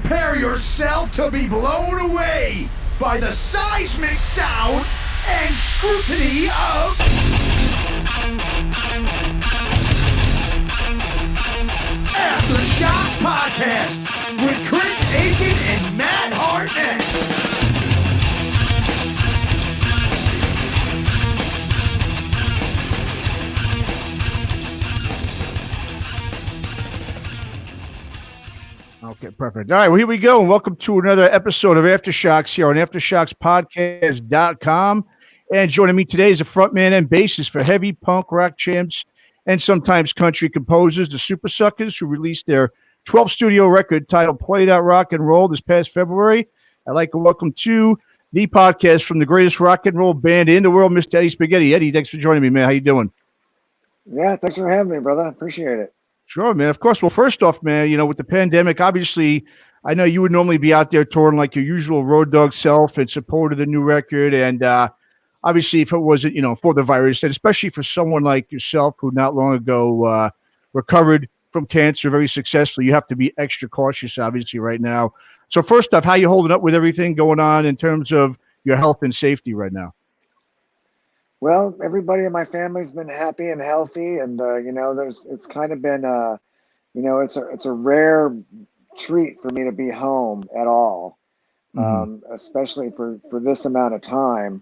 Prepare yourself to be blown away by the seismic sounds and scrutiny of Aftershocks Podcast with Chris Aiken and Matt Hartnett. Okay, perfect. All right, well, here we go. And welcome to another episode of Aftershocks here on AftershocksPodcast.com. And joining me today is a frontman and bassist for heavy punk rock champs and sometimes country composers, the Supersuckers, who released their 12th studio record titled Play That Rock and Roll this past February. I'd like to welcome to the podcast from the greatest rock and roll band in the world, Mr. Eddie Spaghetti. Eddie, thanks for joining me, man. How you doing? Yeah, thanks for having me, brother. I appreciate it. Sure, man. Of course. Well, first off, man, you know, with the pandemic, obviously, I know you would normally be out there touring like your usual road dog self in support of the new record. And obviously, if it wasn't, you know, for the virus, and especially for someone like yourself who not long ago recovered from cancer very successfully, you have to be extra cautious, obviously, right now. So first off, how you holding up with everything going on in terms of your health and safety right now? Well, everybody in my family's been happy and healthy, and you know, it's kind of been you know, it's a rare treat for me to be home at all, especially for this amount of time.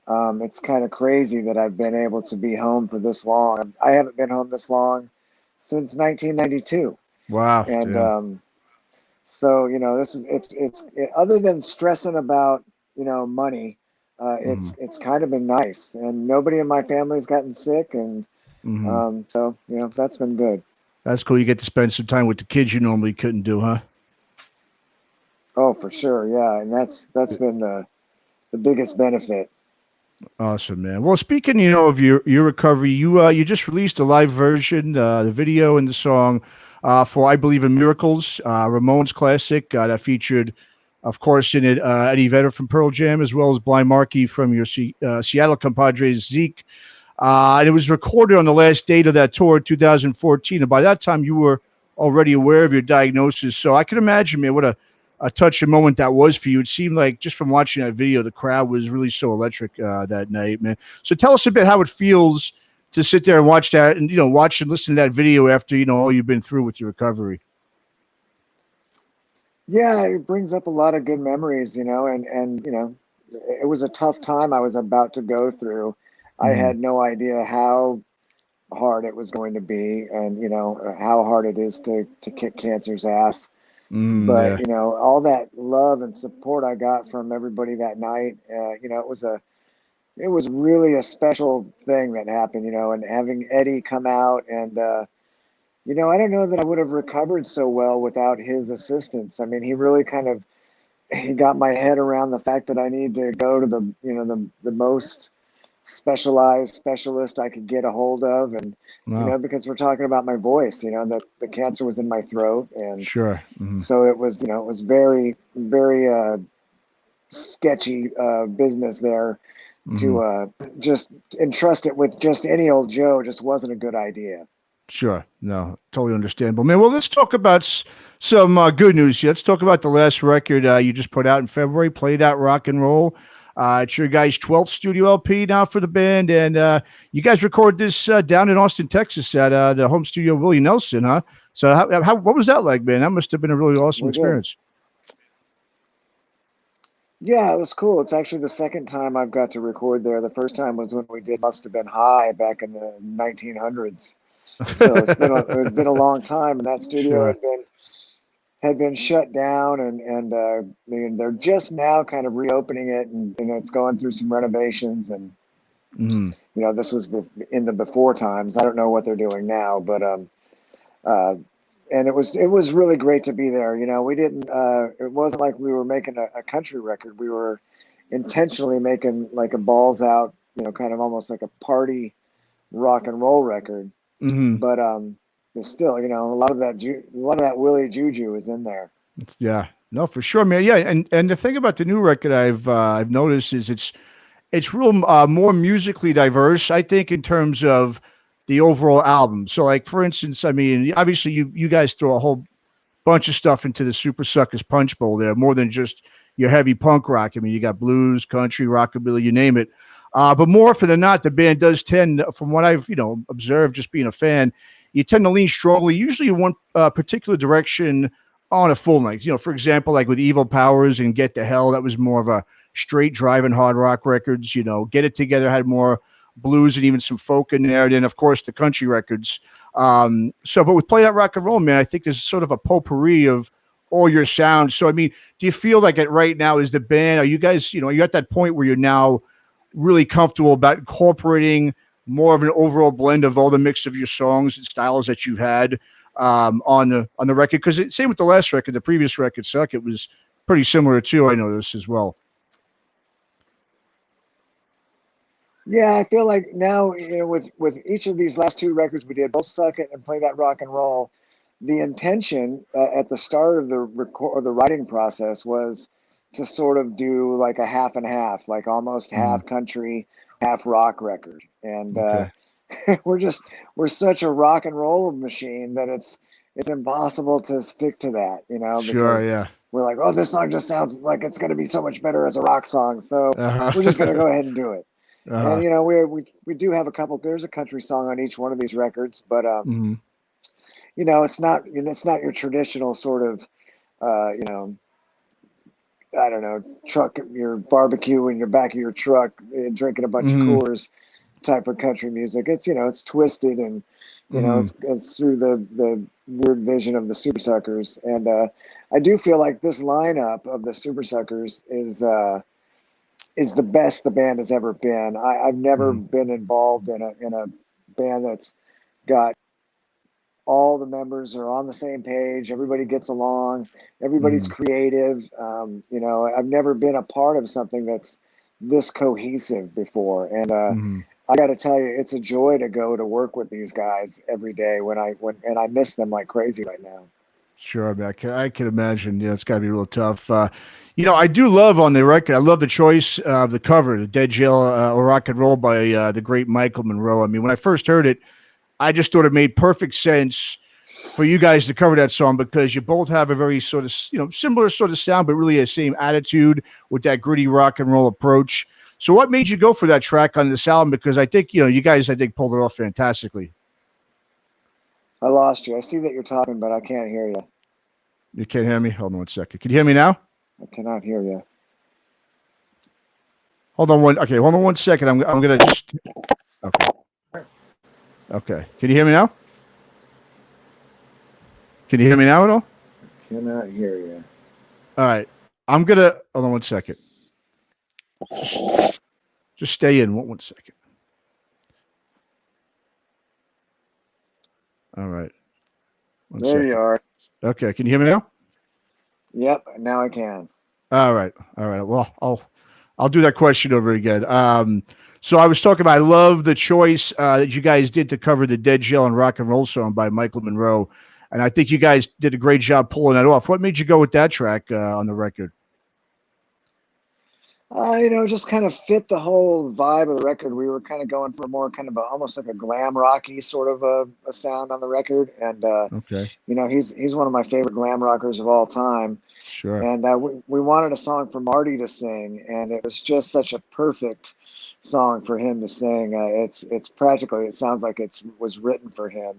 It's kind of crazy that I've been able to be home for this long. I haven't been home this long since 1992. Wow. And so, you know, this is it's other than stressing about, you know, money. It's kind of been nice, and nobody in my family's gotten sick, and so, you know, that's been good. That's cool. You get to spend some time with the kids you normally couldn't do, huh? Oh, for sure, yeah, and that's been the biggest benefit. Awesome, man. Well, speaking, you know, of your recovery, you just released a live version, the video and the song for "I Believe in Miracles," Ramones classic that featured, of course, in it, Eddie Vedder from Pearl Jam, as well as Blind Markey from your Seattle compadres, Zeke. And it was recorded on the last date of that tour, 2014. And by that time, you were already aware of your diagnosis. So I can imagine, man, what a touching moment that was for you. It seemed like, just from watching that video, the crowd was really so electric that night, man. So tell us a bit how it feels to sit there and watch that, and, you know, watch and listen to that video after, you know, all you've been through with your recovery. Yeah, it brings up a lot of good memories, you know, and you know, it was a tough time I was about to go through. I had no idea how hard it was going to be, and, you know, how hard it is to kick cancer's ass. But, you know, all that love and support I got from everybody that night, you know, it was really a special thing that happened, you know, and having Eddie come out and, you know, I don't know that I would have recovered so well without his assistance. I mean, he really he got my head around the fact that I need to go to the, you know, the most specialized specialist I could get a hold of. And, you know, because we're talking about my voice, you know, that the cancer was in my throat. And so it was, you know, it was very, very sketchy business there to just entrust it with just any old Joe. Just wasn't a good idea. Sure. No, totally understandable, man. Well, let's talk about some good news here. Let's talk about the last record you just put out in February, Play That Rock and Roll. It's your guys' 12th studio LP now for the band, and you guys recorded this down in Austin, Texas at the home studio Willie Nelson, huh? So what was that like, man? That must have been a really awesome experience. Yeah, it was cool. It's actually the second time I've got to record there. The first time was when we did Must Have Been High back in the 1900s. So it's been a long time, and that studio had been shut down, and I mean, they're just now kind of reopening it, and, you know, it's going through some renovations, and you know, this was in the before times. I don't know what they're doing now, but and it was really great to be there. You know, we didn't it wasn't like we were making a country record. We were intentionally making like a balls out, you know, kind of almost like a party rock and roll record. But still, you know, a lot of that Willie juju is in there. Yeah, no, for sure, man. Yeah, and the thing about the new record I've noticed is it's real more musically diverse, I think, in terms of the overall album. So, like, for instance, I mean, obviously you guys throw a whole bunch of stuff into the Supersuckers Punch Bowl there, more than just your heavy punk rock. I mean, you got blues, country, rockabilly, you name it. But more often than not, the band does tend, from what I've observed, just being a fan, you tend to lean strongly, usually in one particular direction on a full length. For example, like with Evil Powers and Get the Hell, that was more of a straight driving hard rock records. Get It Together had more blues and even some folk in there. And then, of course, the country records. But with Play That Rock and Roll, man, I think there's sort of a potpourri of all your sounds. So, I mean, do you feel like it right now is the band? Are you guys, are you at that point where you're now really comfortable about incorporating more of an overall blend of all the mix of your songs and styles that you've had on the record? Because same with the last record, the previous record, Suck, it was pretty similar too, I noticed as well. Yeah, I feel like now, with each of these last two records we did, both Suck It and Play That Rock and Roll, the intention at the start of the writing process was to sort of do like a half and half, like almost half country, half rock record. And we're such a rock and roll machine that it's impossible to stick to that, Sure, yeah. We're like, oh, this song just sounds like it's going to be so much better as a rock song, so we're just going to go ahead and do it. And we do have a couple. There's a country song on each one of these records, but it's not your traditional sort of I don't know, truck, your barbecue in your back of your truck, drinking a bunch of Coors type of country music. It's it's twisted and it's through the weird vision of the Supersuckers. And I do feel like this lineup of the Supersuckers is the best the band has ever been. I've never been involved in a band that's got all the members are on the same page. Everybody gets along. Everybody's creative. I've never been a part of something that's this cohesive before. And I got to tell you, it's a joy to go to work with these guys every day and I miss them like crazy right now. Sure, man. I can imagine. It's got to be real tough. I do love on the record. I love the choice of the cover, the Dead Jail or Rock and Roll by the great Michael Monroe. I mean, when I first heard it, I just thought it made perfect sense for you guys to cover that song because you both have a very sort of, similar sort of sound, but really the same attitude with that gritty rock and roll approach. So what made you go for that track on this album? Because I think, you guys, pulled it off fantastically. I lost you. I see that you're talking, but I can't hear you. You can't hear me? Hold on 1 second. Can you hear me now? I cannot hear you. Hold on 1 second. I'm going to just... Okay. Can you hear me now? Can you hear me now at all? I cannot hear you. All right. I'm going to... Hold on 1 second. Just stay in 1 second. All right. There you are. Okay. Can you hear me now? Yep. Now I can. All right. Well, I'll do that question over again. So I was talking about, I love the choice that you guys did to cover the Dead Jail and Rock and Roll song by Michael Monroe. And I think you guys did a great job pulling that off. What made you go with that track on the record? Just kind of fit the whole vibe of the record. We were kind of going for more kind of almost like a glam rocky sort of a sound on the record. And, he's one of my favorite glam rockers of all time. Sure. And we wanted a song for Marty to sing, and it was just such a perfect song for him to sing. It's practically, it sounds like it was written for him.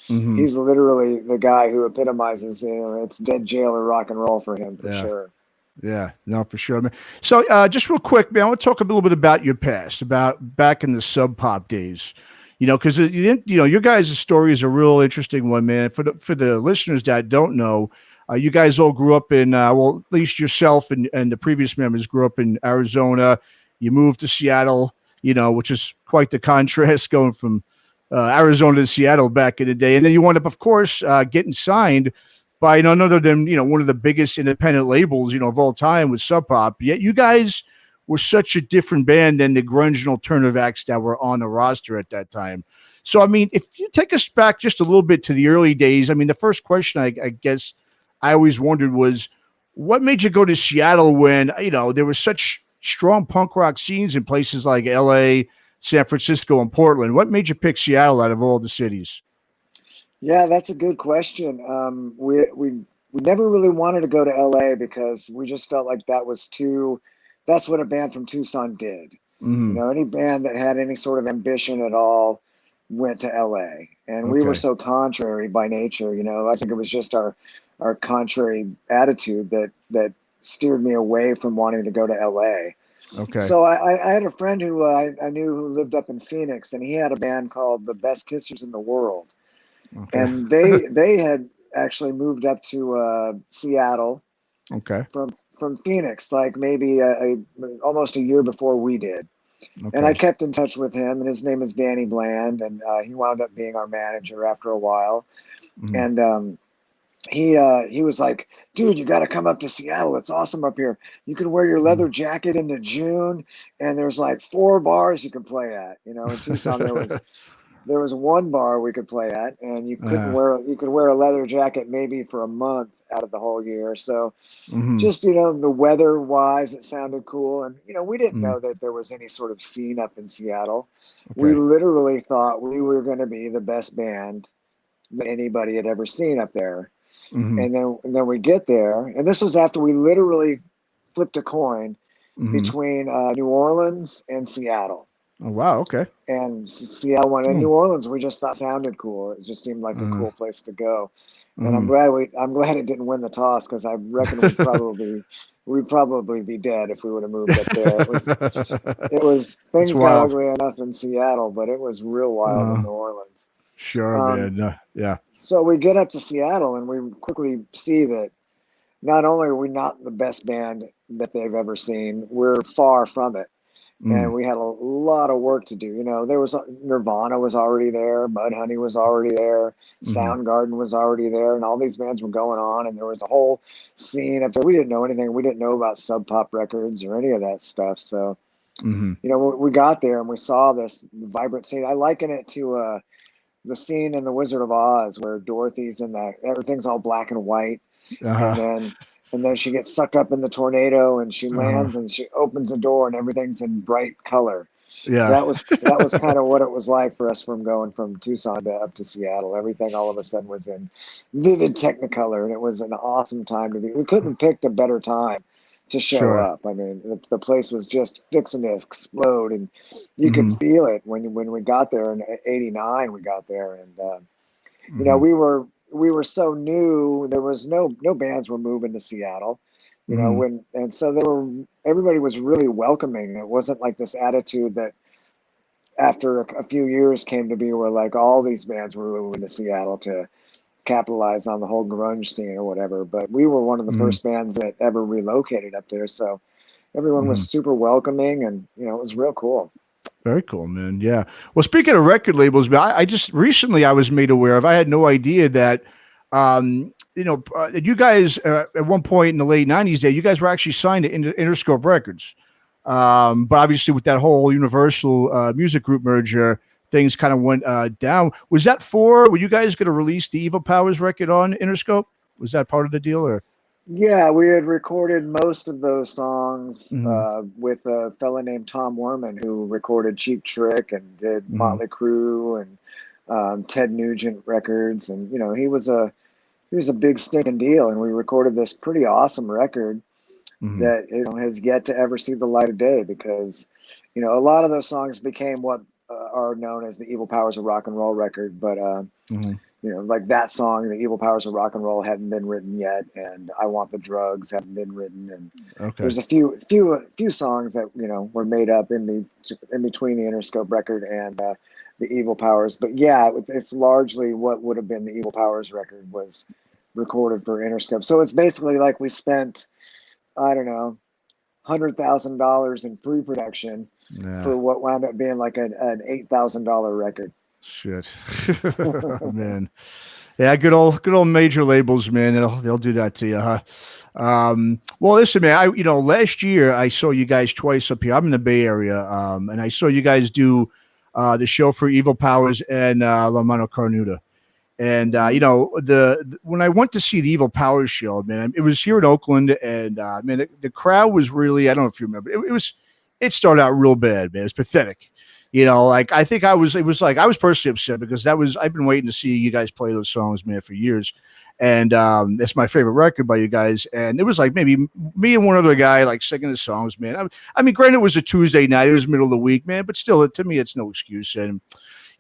He's literally the guy who epitomizes, it's Dead Jail or Rock and Roll for him for sure. Yeah, no, for sure, man. So just real quick, man, I want to talk a little bit about your past, about back in the Sub Pop days. Because your guys' story is a real interesting one, man. For the listeners that don't know, you guys all grew up in, at least yourself and the previous members grew up in Arizona. You moved to Seattle, which is quite the contrast going from Arizona to Seattle back in the day. And then you wound up, of course, getting signed by none other than, one of the biggest independent labels, of all time with Sub Pop. Yet you guys were such a different band than the grunge and alternative acts that were on the roster at that time. So, I mean, if you take us back just a little bit to the early days, I mean, the first question I guess I always wondered was, what made you go to Seattle when, there was such strong punk rock scenes in places like LA, San Francisco, and Portland? What made you pick Seattle out of all the cities? Yeah, that's a good question. We never really wanted to go to LA because we just felt like that's what a band from Tucson did. You Hmm. know, any band that had any sort of ambition at all went to LA. And we were Okay. so contrary by nature, you know. I think it was just our contrary attitude that steered me away from wanting to go to LA. Okay. So I had a friend who I knew who lived up in Phoenix, and he had a band called the Best Kissers in the World, Okay. and they had actually moved up to Seattle Okay. from Phoenix, like maybe almost a year before we did. And I Okay. kept in touch with him, and his name is Danny Bland, and he wound up being our manager after a while. Hmm. And he was like, "Dude, you got to come up to Seattle. It's awesome up here. You can wear your leather jacket into June, and there's like 4 bars you can play at. You know, in Tucson there was one bar we could play at, and you could wear a leather jacket maybe for a month out of the whole year. So Hmm. just, you know, the weather wise, it sounded cool. And, you know, we didn't Hmm. know that there was any sort of scene up in Seattle. We Okay. literally thought we were going to be the best band that anybody had ever seen up there. Hmm. And then we get there, and this was after we literally flipped a coin Hmm. between New Orleans and Seattle. Oh, wow. Okay. And Seattle went in. Hmm. New Orleans, we just thought sounded cool. It just seemed like a Uh, cool place to go. And hmm. I'm glad it didn't win the toss, because I reckon we'd probably be dead if we would have moved up there. It was It's things got wild. ugly enough in Seattle, but it was real wild in Uh, New Orleans. sure, Um, man. Yeah. so we get up to Seattle, and we quickly see that not only are we not the best band that they've ever seen, we're far from it. Mm. And we had a lot of work to do. You know, there was Nirvana was already there, Mudhoney was already there, Hmm. Soundgarden was already there, and all these bands were going on, and there was a whole scene up there. We didn't know anything. We didn't know about Sub Pop Records or any of that stuff. So, Hmm. you know, we got there and we saw this vibrant scene. I liken it to the scene in The Wizard of Oz where Dorothy's in that everything's all black and white, and Uh-huh. then she gets sucked up in the tornado, and she Uh-huh. lands and she opens the door and everything's in bright color. Yeah. That was kind of what it was like for us from going from Tucson to up to Seattle. Everything all of a sudden was in vivid Technicolor, and it was an awesome time to be. We couldn't have picked a better time to show Sure. up. I mean, the place was just fixing to explode, and you could Hmm. feel it when we got there in '89. We got there, and you know, Hmm. we were so new. There was no bands were moving to Seattle, you know, Hmm. and so everybody was really welcoming. It wasn't like this attitude that after a few years came to be where like all these bands were moving to Seattle to capitalize on the whole grunge scene or whatever. But we were one of the Hmm. first bands that ever relocated up there, so everyone was Hmm. super welcoming, and you know, it was real cool. Very cool, man. Yeah. Well, speaking of record labels, man, I just recently I was made aware of. I had no idea that, that you guys at one point in the late '90s, there you guys were actually signed to Interscope Records. But obviously, with that whole Universal Music Group merger, things kind of went down. Was that were you guys going to release the Evil Powers record on Interscope? Was that part of the deal, or? Yeah, we had recorded most of those songs Mm-hmm. with a fella named Tom Werman, who recorded Cheap Trick and did Mm-hmm. Motley Crue and Ted Nugent records, and you know, he was a big stinking deal, and we recorded this pretty awesome record Mm-hmm. that, you know, has yet to ever see the light of day, because you know, a lot of those songs became what are known as the Evil Powers of Rock and Roll record, but Mm-hmm. you know, like that song, The Evil Powers of Rock and Roll, hadn't been written yet, and I Want the Drugs hadn't been written, and Okay. there's a few songs that, you know, were made up in between the Interscope record and the Evil Powers. But yeah, it's largely what would have been the Evil Powers record was recorded for Interscope. So it's basically like we spent, I don't know, $100,000 in pre-production Yeah. for what wound up being like an $8,000 record. Shit. Man. Yeah, good old major labels, man. They'll do that to you, huh? Well, listen, man. Last year I saw you guys twice up here. I'm in the Bay Area, and I saw you guys do the show for Evil Powers and La Mano Carnuda. And Mhm. when I went to see the Evil Powers show, man, it was here in Oakland, and man, the crowd was really, I don't know if you remember, it started out real bad, man. It was pathetic. Like I think it was like I was personally upset because I've been waiting to see you guys play those songs, man, for years. And it's my favorite record by you guys. And it was like maybe me and one other guy like singing the songs, man. I mean, granted, it was a Tuesday night, it was middle of the week, man, but still, to me, it's no excuse. And,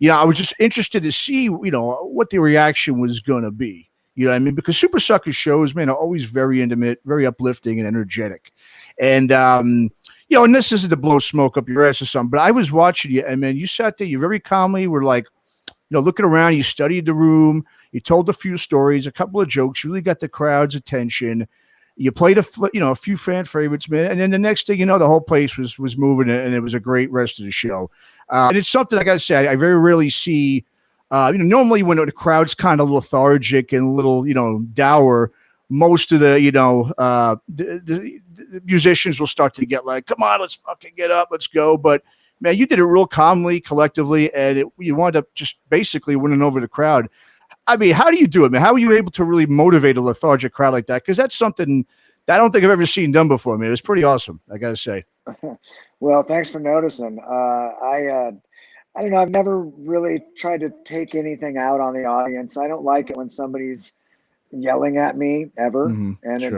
I was just interested to see, what the reaction was going to be. You know what I mean? Because Supersuckers shows, man, are always very intimate, very uplifting and energetic. And, and this isn't to blow smoke up your ass or something, but I was watching you, and man, you sat there, you very calmly were like, looking around, you studied the room, you told a few stories, a couple of jokes, you really got the crowd's attention. You played a few fan favorites, man, and then the next thing you know, the whole place was moving, and it was a great rest of the show. And it's something I got to say, I very rarely see. Normally when the crowd's kind of lethargic and a little, dour, most of the musicians will start to get like, come on, let's fucking get up, let's go. But man, you did it real calmly, collectively, and you wound up just basically winning over the crowd. I mean, how do you do it, man? How are you able to really motivate a lethargic crowd like that? Because that's something that I don't think I've ever seen done before, man. It's pretty awesome, I got to say. Well, thanks for noticing. I don't know. I've never really tried to take anything out on the audience. I don't like it when somebody's yelling at me ever, and sure.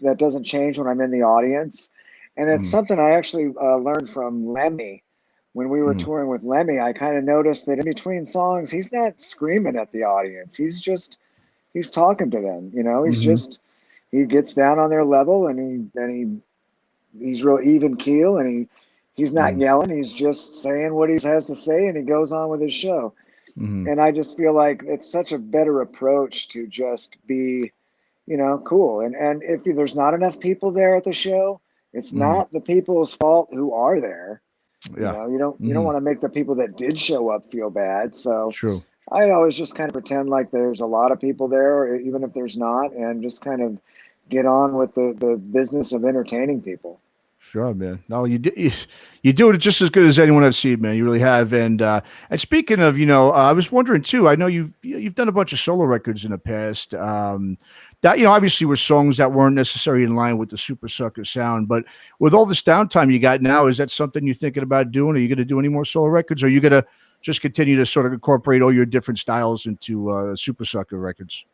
That doesn't change when I'm in the audience. And it's something I actually learned from Lemmy when we were touring with Lemmy. I kind of noticed that in between songs, he's not screaming at the audience. He's talking to them. He gets down on their level, and he's real even keel, and he's not yelling. He's just saying what he has to say, and he goes on with his show. And I just feel like it's such a better approach to just be, cool. And if there's not enough people there at the show, it's not the people's fault who are there. Yeah. You don't want to make the people that did show up feel bad. So true. I always just kind of pretend like there's a lot of people there, even if there's not, and just kind of get on with the business of entertaining people. Sure, man. No, you do it just as good as anyone I've seen, man. You really have. And speaking of, I was wondering too. I know you've done a bunch of solo records in the past. That obviously were songs that weren't necessarily in line with the Supersucker sound. But with all this downtime you got now, is that something you're thinking about doing? Are you going to do any more solo records? Or are you going to just continue to sort of incorporate all your different styles into Supersucker records?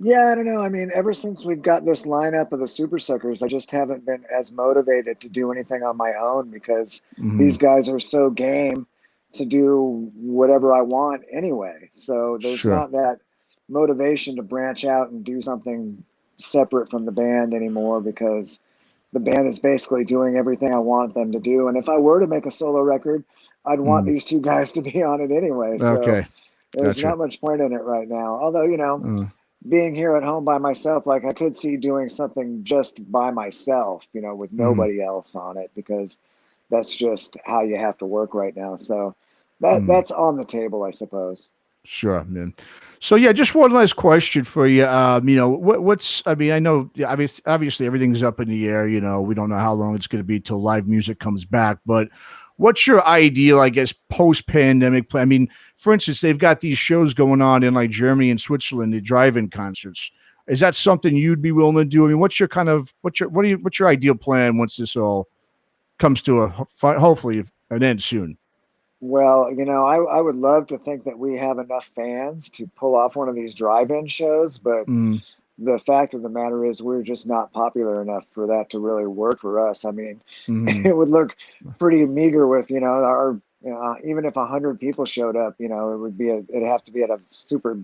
Yeah, I don't know. I mean, ever since we've got this lineup of the Supersuckers, I just haven't been as motivated to do anything on my own because these guys are so game to do whatever I want anyway. So there's not that motivation to branch out and do something separate from the band anymore because the band is basically doing everything I want them to do. And if I were to make a solo record, I'd want these two guys to be on it anyway. So there's not much point in it right now. Although, being here at home by myself, like I could see doing something just by myself, with nobody else on it, because that's just how you have to work right now. So that's on the table, I suppose. Sure, man. So yeah, just one last question for you. I know obviously everything's up in the air. We don't know how long it's going to be till live music comes back, but what's your ideal, I guess, post-pandemic plan? I mean, for instance, they've got these shows going on in like Germany and Switzerland, the drive-in concerts. Is that something you'd be willing to do? I mean, what's your ideal plan once this all comes to hopefully an end soon? Well, I would love to think that we have enough fans to pull off one of these drive-in shows, but the fact of the matter is we're just not popular enough for that to really work for us. I mean, it would look pretty meager with, our, even if 100 people showed up, it'd have to be at a super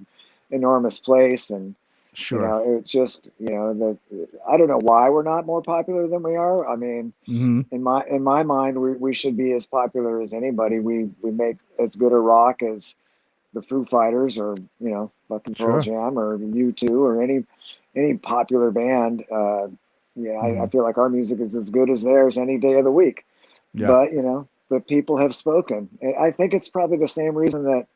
enormous place. And, it just, I don't know why we're not more popular than we are. I mean, in my mind, we should be as popular as anybody. We make as good a rock as the Foo Fighters or, fucking Pearl Jam or U2 or any popular band. I feel like our music is as good as theirs any day of the week. Yeah. But, the people have spoken. I think it's probably the same reason that,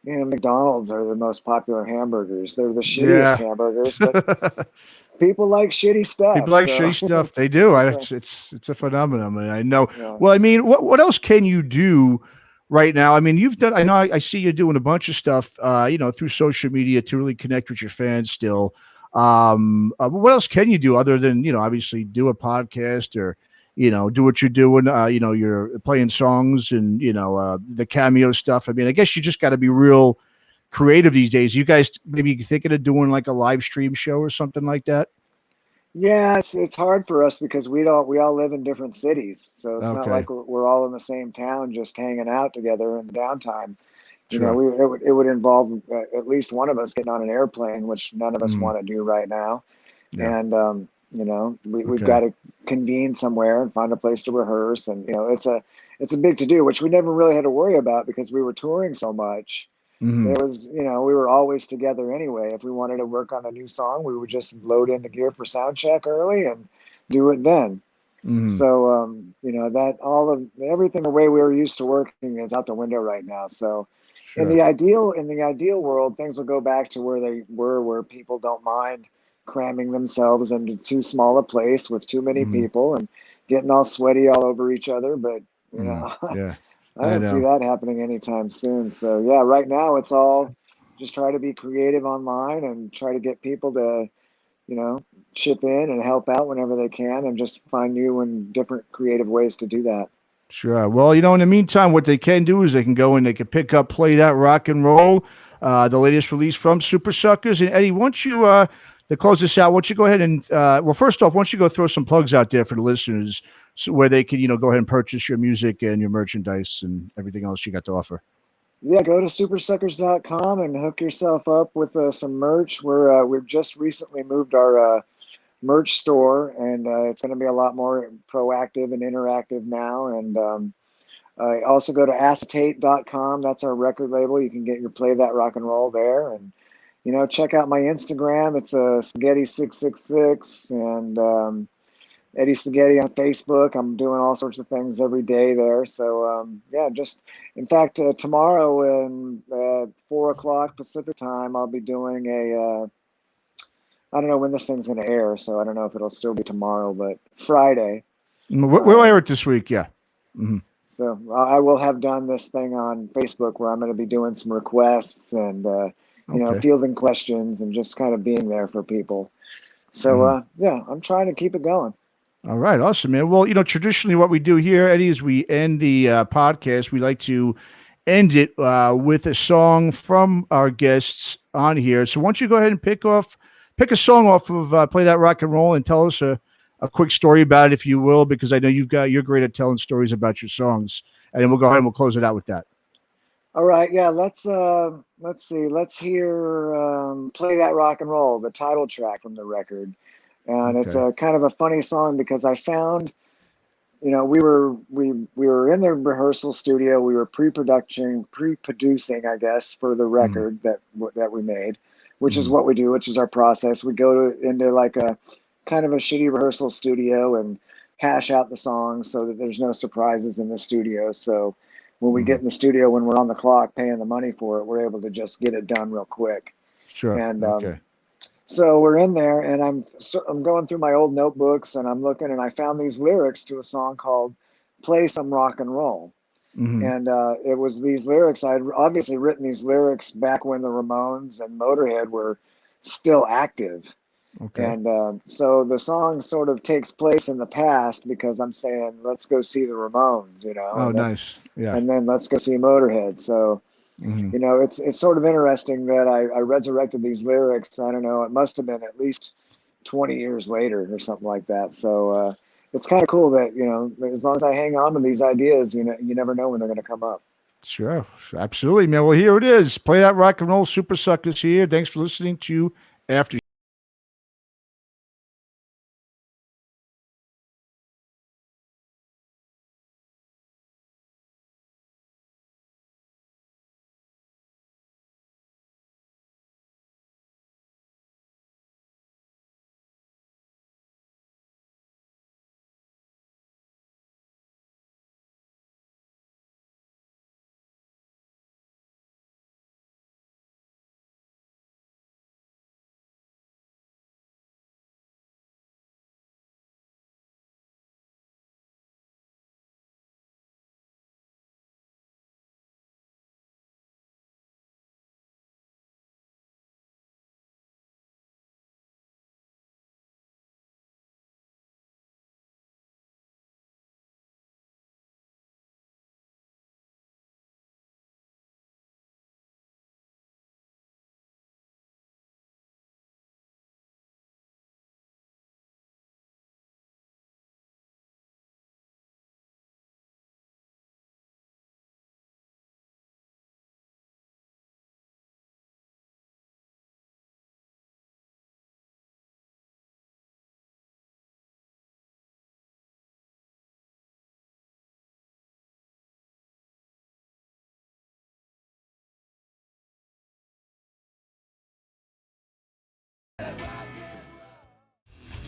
McDonald's are the most popular hamburgers. They're the shittiest hamburgers, but people like shitty stuff. People like shitty stuff. They do. It's a phenomenon. I mean, I know. Yeah. Well, I mean, what else can you do right now? I mean, you've done, I know I see you doing a bunch of stuff, through social media to really connect with your fans still. What else can you do other than, obviously do a podcast or, do what you're doing. You're playing songs and the cameo stuff. I mean, I guess you just got to be real creative these days. You guys maybe thinking of doing like a live stream show or something like that? Yeah, it's hard for us because we all live in different cities, so it's not Okay, like we're all in the same town just hanging out together in downtime. sure. It would involve at least one of us getting on an airplane, which none of us Mm, want to do right now. yeah. And we've Okay. got to convene somewhere and find a place to rehearse, and it's a big to do, which we never really had to worry about because we were touring so much. Hmm. There was, we were always together anyway. If we wanted to work on a new song, we would just load in the gear for sound check early and do it then. Hmm. So, that all of everything, the way we were used to working is out the window right now. So Sure. in the ideal world, things will go back to where they were, where people don't mind cramming themselves into too small a place with too many Hmm. people and getting all sweaty all over each other. But, Hmm. Yeah, I I don't see know. that happening anytime soon. So yeah, right now it's all just try to be creative online and try to get people to, you know, chip in and help out whenever they can and just find new and different creative ways to do that. Sure. Well, in the meantime, what they can do is they can go and they can pick up, play that rock and roll, the latest release from Supersuckers. And Eddie, once you to close this out, why don't you go ahead and well, first off, why don't you go throw some plugs out there for the listeners, so where they can go ahead and purchase your music and your merchandise and everything else you got to offer. Yeah, go to supersuckers.com and hook yourself up with some merch. We've just recently moved our merch store, and it's going to be a lot more proactive and interactive now. And also go to acetate.com. That's our record label. You can get your Play That Rock and Roll there. And, check out my Instagram. It's spaghetti666 and Eddie Spaghetti on Facebook. I'm doing all sorts of things every day there. So, yeah, just in fact, tomorrow at 4 o'clock Pacific time, I'll be doing I don't know when this thing's going to air, so I don't know if it'll still be tomorrow, but Friday. We'll air Um, it this week. Yeah. Hmm. So I will have done this thing on Facebook where I'm going to be doing some requests and Okay. fielding questions and just kind of being there for people. So Hmm. yeah, I'm trying to keep it going. All right, awesome, man. Well, traditionally what we do here, Eddie, is we end the podcast. We like to end it with a song from our guests on here. So, why don't you go ahead and pick a song off of Play That Rock and Roll, and tell us a quick story about it, if you will, because I know you're great at telling stories about your songs, and then we'll go ahead and we'll close it out with that. All right, yeah, let's see, let's hear "Play That Rock and Roll," the title track from the record, and it's Okay. a kind of a funny song because I found we were in the rehearsal studio. We were pre-producing, I guess, for the Mm, record that we made, which is mm, what we do, which is our process. We go into like a kind of a shitty rehearsal studio and hash out the songs so that there's no surprises in the studio. So when we get mm. in the studio, when we're on the clock paying the money for it, we're able to just get it done real quick. Sure. And Okay. so we're in there, and I'm going through my old notebooks, and I'm looking, and I found these lyrics to a song called "Play Some Rock and Roll," Hmm. and it was these lyrics. I'd obviously written these lyrics back when the Ramones and Motorhead were still active, Okay. and so the song sort of takes place in the past because I'm saying, let's go see the Ramones, Oh, nice. Yeah. and then let's go see Motorhead. So Hmm. it's sort of interesting that I resurrected these lyrics. I don't know, it must have been at least 20 years later or something like that. So it's kind of cool that, as long as I hang on to these ideas, you never know when they're going to come up. Sure. Absolutely, man. Well, here it is. Play That Rock and Roll. Super Suckers here. Thanks for listening to After.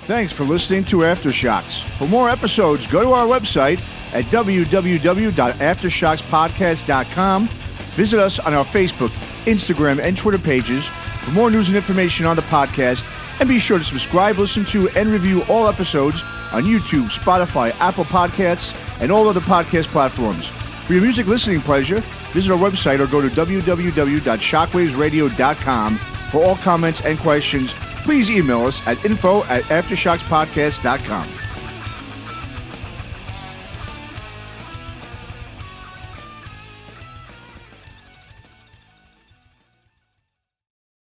Thanks for listening to Aftershocks. For more episodes, go to our website at www.aftershockspodcast.com. Visit us on our Facebook, Instagram, and Twitter pages for more news and information on the podcast. And be sure to subscribe, listen to, and review all episodes on YouTube, Spotify, Apple Podcasts, and all other podcast platforms. For your music listening pleasure, visit our website or go to www.shockwavesradio.com. For all comments and questions, please email us at info@aftershockspodcast.com.